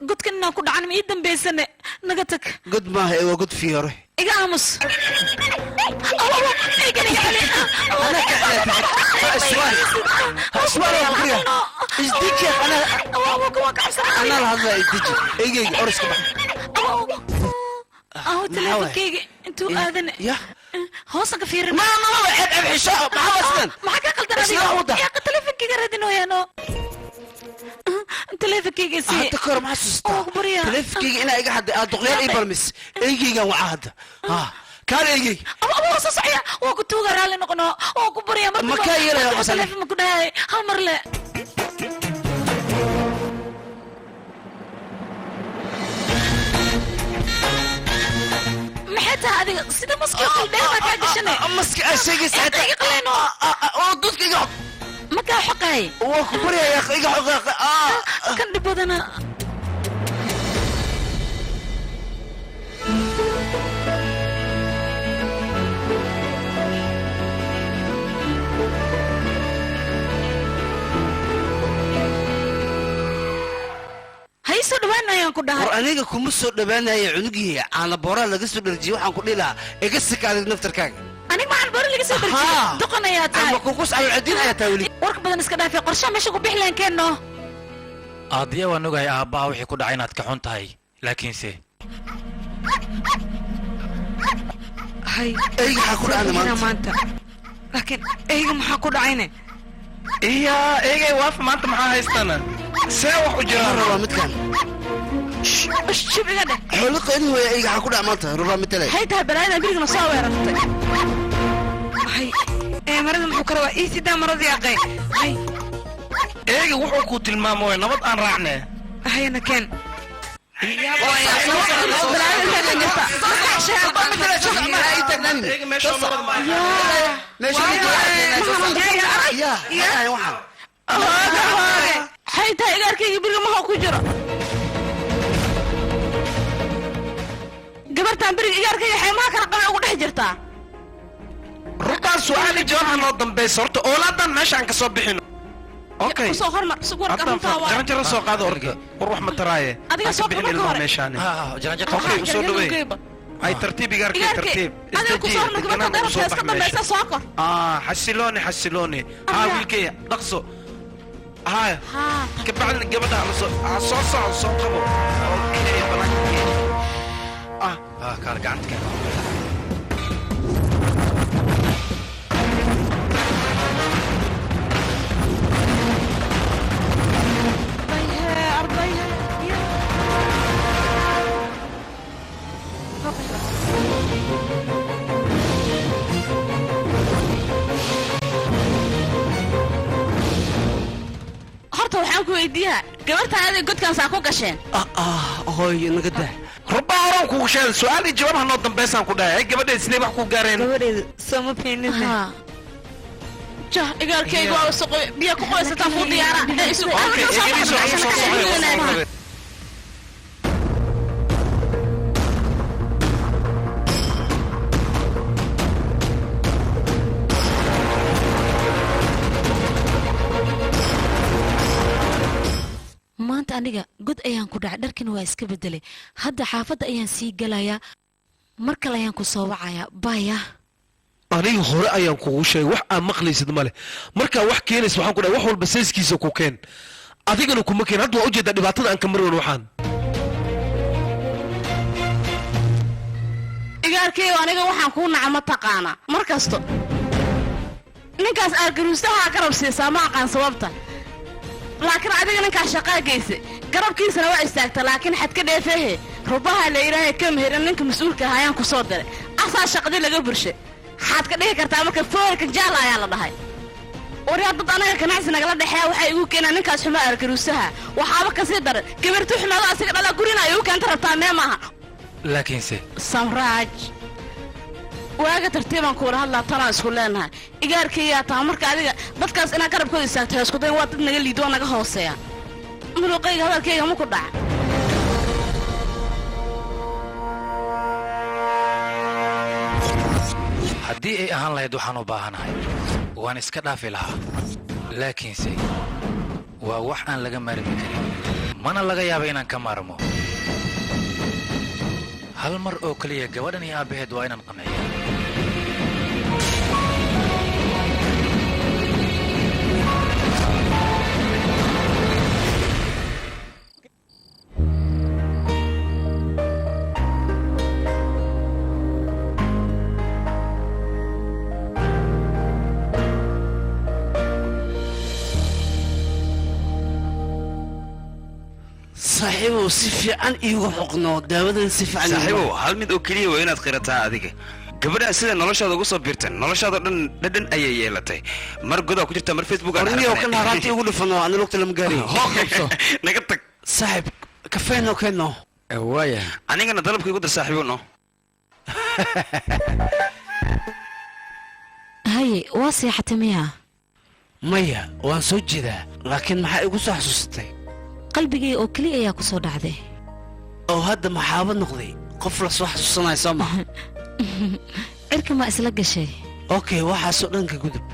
قد كنا كنا عن ميدن بيسنة نقطك قد ما هي وقد فيره إجامس أسوار يا بكرة إزديك أنا لهذا إزديك إيجي أورسك تلفكيجي أنتوا آذن يا هوسك فير ما واحد أبحشة ما أصلا ما حكى قلت أنا يا تلفكيجي ردنو يا نو تلفكيجي سي تكر ما سستا تلفكيجي أنا إيجي حد أدغير إبرمس إيجي وعهد كان إيجي أبو صحيح وقلت وقرا لنا قناة وقبريا ما كان يلا مثلا تلف مكناي همر له محيتها هذه سيدا مسكي قلبها ما كاقشني مسكي أشيكي ساعتها يقلينو ودودك يقعد ما كان حقاي وقبريا يا أخي يقعد كان دبودنا هيسو دبانا يا كودها ورأنيك كمسو دبانا يا عنقي على برا لقصو درجي وحن كل لها يقصك على نفتركاك أنا ما عن برا لقصو درجي دقنا يا تاي أما كوكوس على العدين يا تاولي ورك بدن اسكدا في قرشة ماشي قبيح لين كأنه أضيع ونوجا يا أبا وحي كود عينات كحنت هاي لكن سي هاي إيه حكود أنا ما أنت لكن إيه ما حكود عينه إيه واقف ما أنت معاه هيستنا ساوح وجرار ربا متكان شو بقدر حلق إنه إيه حكود عملتها ربا متلي هاي تها بلاينا بيرك نصاوي رفتي هاي إيه مرض محكرة إيه سيدا مرض يا أخي هاي إيه وحو كوت الماموي نبض أن رعنا هاي أنا كان حيث إيجارك يبير ما هو كجرا قبرت عن بريق إيجارك يحيى ما كان قناع وده جرتا ربع سؤالي جواب هنوضم بي صورته أولادا ماشي عنك صبحينه اوكي سو هرمر سوور كان تاوا جرانجر سو قاد اورغي وروح مترايه اديك سو كان هور ميشاني جرانجر اوكي سو دوي اي ترتيب يقارك ترتيب انا كو صار لك ما تقدر تسقط بس سوكر حسلوني ويلكي دقسو هاي كبعد قبل على صوص قبو اوكي بلاك كار قعدت waxaan ku weydiiyaa gabarta aad godkan saa ku gasheen hooy nagada ربع أورام كوشان سؤالي جواب هنوضم بيسان كودا هيك قبل سنين بحكوا قارين قبل سوما فيننا جا إيجار كيجو أو سوق بياكو قوي ستافو ديارة أوكي maanta aniga god ayaan ku dhacay dharkina waa iska bedelay hadda xaafadda ayaan sii galayaa mar kale ayaan ku soo wacayaa baya aniga hore ayaan kugu sheegay wax aan maqlaysid male markaa wax keenaysa waxaan ku dhahay wax walba sayskiisa ku keen adigana kuma keen hadda waa ujeedaa dhibaatada aan ka marwan waxaan igaarkeeyo aniga waxaan kuu naca ma taqaana mar kasto ninkaas aargaruustaha garab siisaa ma aqaan sababta laakiin adiga ninkaas shaqaa geysa garabkiisana waa istaagta laakiin xad ka dheefeehe rubaha la ilaahay ka meheran ninka mas-uulka ah ayaan ku soo diray asaa shaqadii laga burshay xaad ka dhihi kartaa marka foolka jaal ayaa la dhahay wariyaa dad anaga ganacsi nagala dhexeeya waxay igu keenaan ninkaas xumo aargaruustaha waxaaba kasii daran gabartu xumaado asiga dhala gurina ay u keenta rabtaa mee maaha laakiinse samraaj waaga tartiibaan kuwala hadlaa tanaa isku leenahay igaarkayyaa taha marka adiga dadkaas inaa garabkooda istaagto heeskuday waa dad naga liido naga hooseeya muluqayga hadalkayga ma ku dhaca haddii ay ahaan lahayd waxaan u baahanahay waan iska dhaafi lahaa laakiinse waa wax aan laga maarmi karin mana laga yaaba inaan ka maarmo hal mar oo keliya gabadhan iyo aabbaheed waa inaan qanciya صاحبه سيفي عن إيوه حقنا داودن سيفي عن صاحبه هل من أوكليه وينات قيرتها هذيك gabadha sida noloshaada ugu soo biirteen noloshaada dhan ayay yeelatay mar gudaha ku jirta mar Facebook aan arniyo kan haraanti ugu dhifano aan lugta lama gaarin hoqabso naga tag saaxib kafeeno keeno waaya anigana dalabka igu dar saaxiibo no haye waa seexatay miya maya waan soo jeedaa laakiin maxaa igu soo xasuustay qalbigay oo kaliya ayaa ku soo dhacday oo hadda maxaaba noqday qof la soo xasuusanay sama cirka ma isla gashay okay waxaasoo dhanka gudub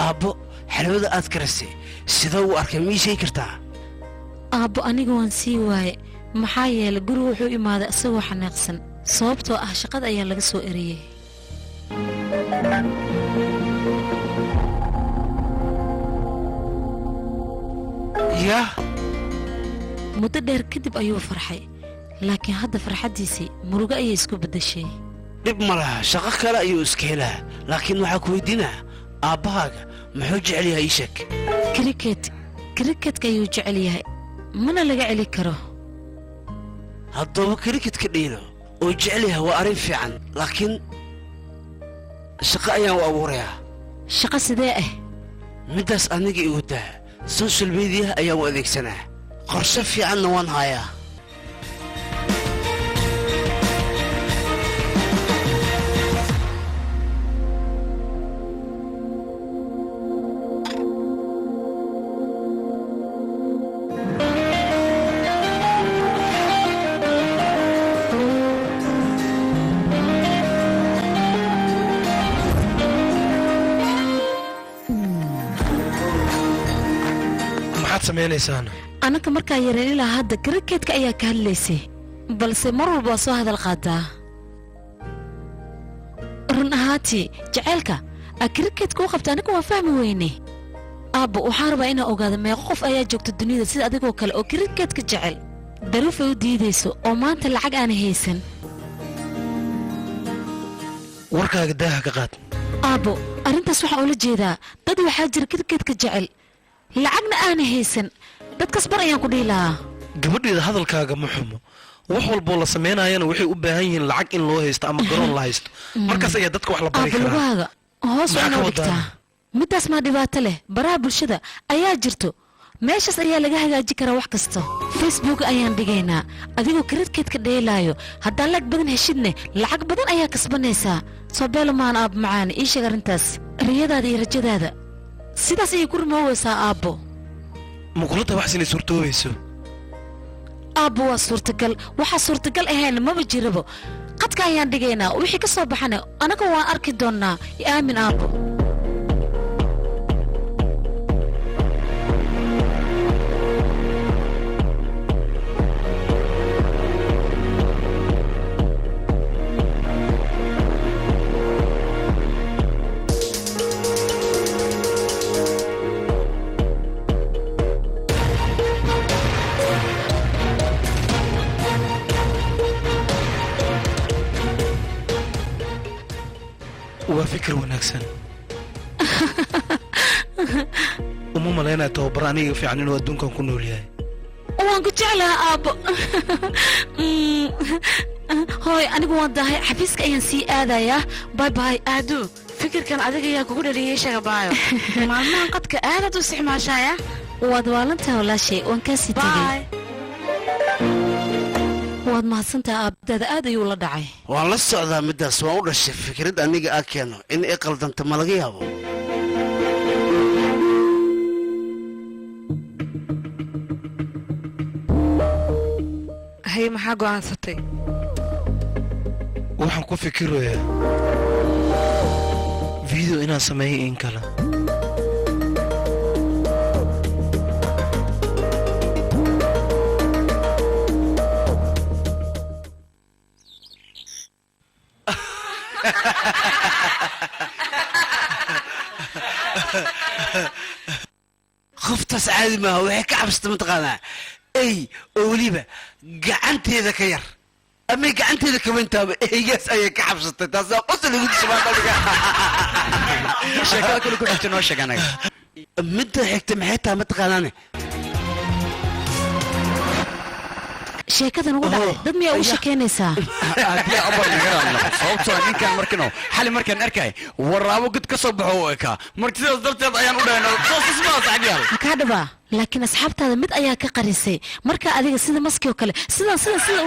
aabbo xalwada aad karasay sida uu arkay miishay kartaa aabbo aniga waan sii waaye maxaa yeelay gurigu wuxuu imaaday isagoo xanaaqsan sababtoo ah shaqada ayaa laga soo eriyey yaa muddo dheer kadib ayuu farxay laakiin hadda farxaddiisii murugo ayay isku beddeshay dhib ma laha shaqo kale ayuu iska helaa laakiin waxaa ku weydiinaa aabbahaaga muxuu jecel yahay ii sheeg kriketka ayuu jecel yahay mana laga celi karo haddaba kriketka dhiilo oo jecel yahay waa arrin fiican laakiin shaqo ayaan u abuurayaa shaqo sidee ah middaas aniga igu daa social media ayaan u adeegsanaa qorshe fiicanna waan hayaa anaka markaa yareen ilaa hadda kriketka ayaa ka hadlaysay balse mar walba waa soo hadal qaadaa run ahaatii jaceylka aa kriketka u qabta aniga waa fahmi weyne aabbo waxaan rabaa inaa ogaado meeqo qof ayaa joogta duniyada sida adigoo kale oo kriketka jecel daruufay u diidayso oo maanta lacag aana haysan warkaaga daaha ka qaad aabbo arrintaas waxaan ula jeedaa dad waxaa jira kriketka jecel lacagna aana haysan dadkaas bar ayaan ku dhihi lahaa gabadheeda hadalkaaga ma xumo wax walboo la samaynaayana waxay u baahan yihiin lacag in loo haysto ama garoon la haysto markaas ayaa dadka wax la bari karaa lugahaaga hoos waa inoo dhigtaa middaas maa dhibaato leh baraha bulshada ayaa jirto meeshaas ayaa laga hagaaji karaa wax kasta facebook ayaan dhigaynaa adigoo kriketka dheelaayo haddaan lag badan heshidne lacag badan ayaa kasbanaysaa soo beelo maan aab macaani ii sheeg arrintaas riyadaada iyo rajadaada sidaas ayay ku rumooweysaa aabbo ma kula tabaxs inay suurtoobayso aabbo waa suurtagal waxaa suurtagal ahayn maba jirabo qadka ayaan dhigaynaa wixii ka soo baxana anaga waan arki doonnaa aamin aabbo wanaagsan uma malaynaya tababar aniga fiican inuu adduunkan ku nool yahay waan ku jeclaha aabbo hooy anigu waan dahay xafiiska ayaan sii aadayaa bay bay aadu fikirkan adiga ayaa kugu dhaliyay shagabaayo maalmahan qadka aadaad u isticmaashaaya waad waalantaha walaashay waan kaa sii tegay waad mahadsantaha aabadaada aad ayuu la dhacay waan la socdaa middaas waan u dhashay fikrad aniga aa keeno in ay qaldanta ma laga yaabo hay maxaa go'aansatay waxaan ku fikirayaa video inaan sameeyo in kale qoftaas caadi maaha waxay ka cabsata mataqaanaa ey oo weliba gacanteeda ka yar amay gacanteeda ka weyntaaba eygaas ayay ka cabsatay taasaa qosol igu dismaadaliga sheekada kale ku xigta noo sheeg anaga midda xigta maxay tahay mataqaanaane sheekadan ugu dhacday dad miyaa ugu shekeynaysaa haddii abar naga hadlo sababtoo ninkan markano xali markaan arkay waraabo gud ka soo baxo u ekaa marka sidaas darteed ayaan u dhahaynaa soo sismaa saxbiyaal kaa dhabaa laakiin asxaabtaada mid ayaa ka qarisay markaa adiga sida maski oo kale sida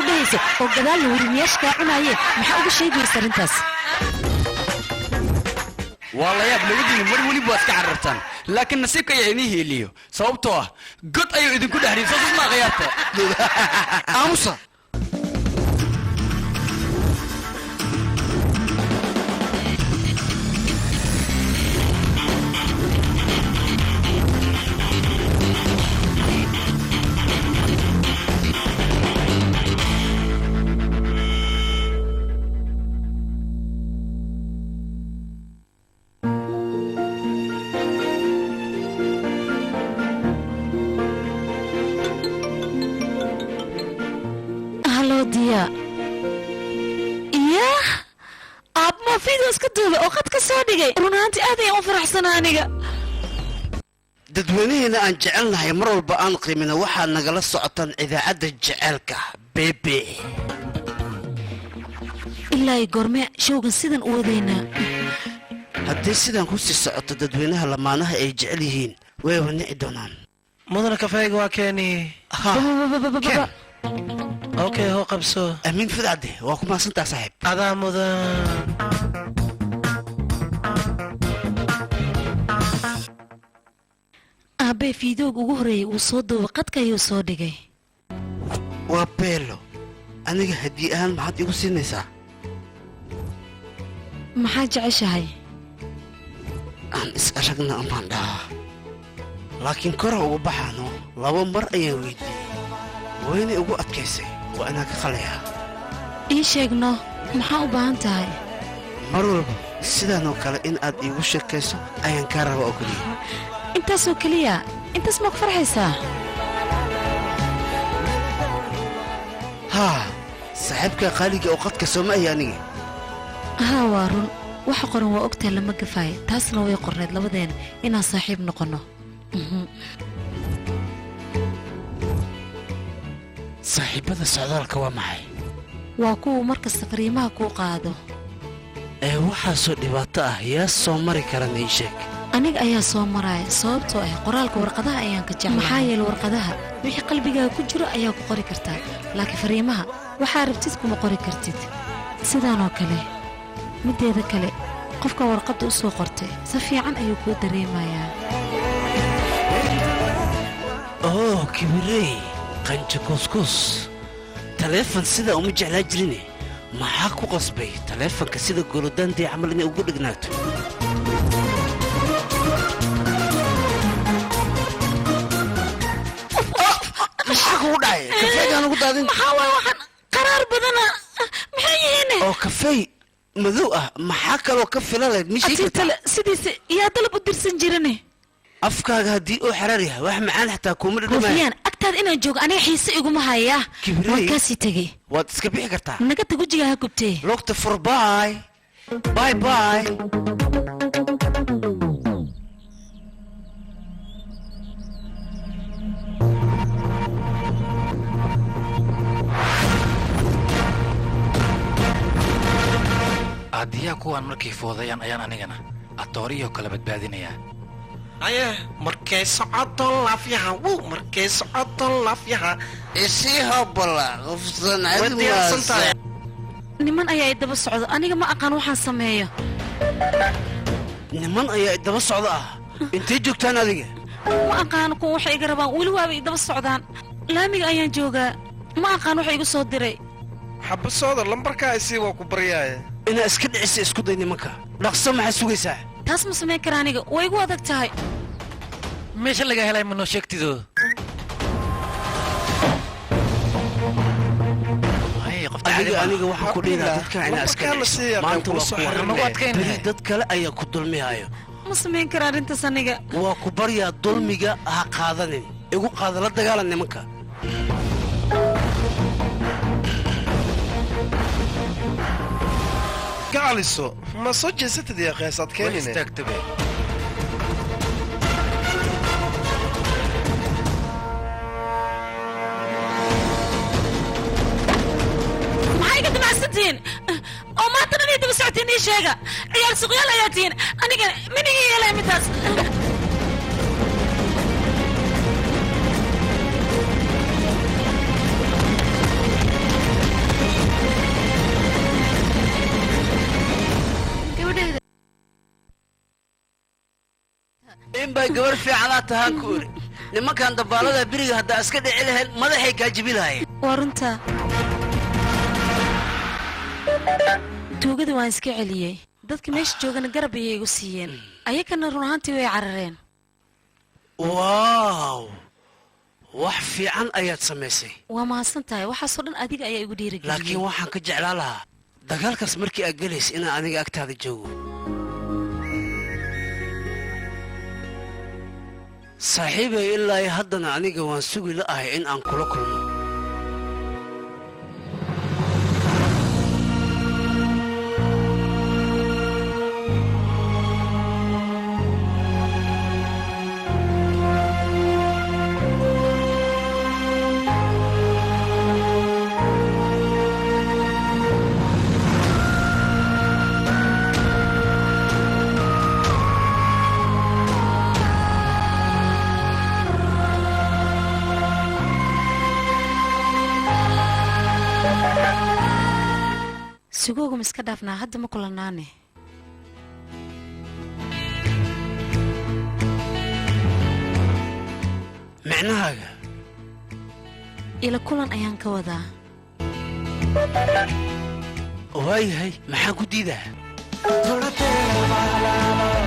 u dhahayso oo gadaalna werimayaasha kaa cunaayeen maxaa uga sheegaysa arrintaas waa la yaab labadiina mar weliba waa iska carartaan laakiin nasiibka ayaa idin heeliyo sababtoo ah god ayuu idinku dhexriin soo sismaa khiyaarta aamusa iska duubay oo qad ka soo dhigay runaantii aad ayaan u faraxsanaa aniga dadweynaheena aan jecelnahay mar walba aan qiimina waxaa nagala socotaan idaacadda jeceelka bebe ilaa ay goormee showgan sidan u wadaynaa haddii sidaan ku sii socoto dadweynaha lamaanaha ay jecel yihiin wayba nici doonaan mudana kafeega waa keeni okay hoo qabso amiin fidcadde waa ku mahadsantaa saaxiib adaa mudan aabbee fiidoog ugu horreeyay uu soo duubay qadka ayuu soo dhigay waa beelo aniga haddii ahaan maxaad igu siinaysaa maxaa jeceshahay aan is aragna amaan dhahaa laakiin kora ugu baxaano 2 mar ayaan weydiiyey waynay ugu adkaysay waa inaan ka qalayaa ii sheegno maxaa u baahan tahay mar walba sidaan oo kale in aad iigu sheekayso ayaan kaa raba oo keliya intaasoo keliya intaas ma ku farxaysaa haa saaxiibka qaaliga oo qadka soo ma ahi aniga haa waa run waxa qoran waa ogtahay lama gafaayo taasna way qorneed labadeena inaan saaxiib noqonno saaxiibada socdaalka waa maxay waa kuwa markasta fariimaha kuu qaado ee waxaasoo dhibaato ah yaa soo mari karan ii sheeg aniga ayaa soo maraya sababtoo ah qoraalka warqadaha ayaan ka jeclaa maxaa yeele warqadaha wixii qalbigaaga ku jiro ayaa ku qori kartaa laakiin fariimaha waxaa rabtid kuma qori kartid sidaanoo kale mideeda kale qofka warqadda u soo qortay si fiican ayuu kuu dareemayaa oo kibirey qanja kuskus taleefon sidaa uma jeclaa jirine maxaa ku qasbay taleefonka sida goolodaandii camal inay ugu dhignaato maxaa kugu dhacay kafeegaan ugu daadin maxaa waay waxaan qaraar badana maxay yihiin oo kafey madow ah maxaa kaloo ka fila lahayd asiirtale sidiisa yaa dalab u dirsan jirane afkaaga haddii uu xaraar yahay wax macaan xataa kuuma dhadhamaya koofiyaan agtaada inaan joogo aniga xiise iguma hayaa Kibrey. waan kaasii tegey waad iska bixi kartaa naga tag wejigaa ha gubtee lugta furbaay باي باي. adiyaa kuwaan markay foodayaan ayaan anigana atooriyoo kala badbaadinayaa aye markay socoto laafyaha wuu markay socoto laafyaha isii hobala qofsan way diyaarsantahay. niman ayaa i daba socdo aniga ma aqaan waxaan sameeyo niman ayaa daba socda ah. intee joogtaan adiga? ma aqaan kuwa waxay iga rabaan weli waaba i daba socdaan laamiga ayaan joogaa ma aqaan waxa igu soo diray xabasooda lambarkaa isii waa ku baryaaye inaa iska dhicisa isku day nimanka dhaqso maxaad sugaysaa? taas ma samayn kara aniga way igu adag tahay meesha laga helay ma noo sheegtido aniga waxaan ku dhiiraa dadka inaa iska dhicisa maanta waa ku warramee beri dad kale ayaa ku dulmihaayo. ma samayn kara arrintaas aniga waa ku baryaa dulmiga ha qaadanin igu qaada la dagaalan nimanka. gacaliso ma soo jeesatid yaa qeesaad way keenine istaagtabe maxay iga damacsantihiin oo maanta dhan ii daba socotiin ii sheega ciyaal suqyaal ayaa tihiin aniga miniga yeelay midaas gabadheeda in bay gabar fiicanaa tahaan ku iri nimankan dabaalada beriga haddaa iska dhici lahayd madaxay kaa jibi lahayen. waa runta tuugada waan iska celiyey dadka meesha joogana garab ayay igu siiyeen ayakana run ahaantii way carareen waaw wax fiican ayaad samaysay. waa mahadsan tahay waxaasoo dhan adiga ayaa igu laakiin dhiirigeliyey waxaan ka jeclaan lahaa dagaalkaas markii aad gelaysa inaan aniga agtaada joogo. saaxiibay ilaa iyo haddana aniga waan sugi la'ahay in aan kula kulmo. sugooga ma iska dhaafnaa hadda ma kulanaane micnahaaga ila kulan ayaan ka wadaa waayahay maxaan ku diidaa? थोड़ा तेरा वाला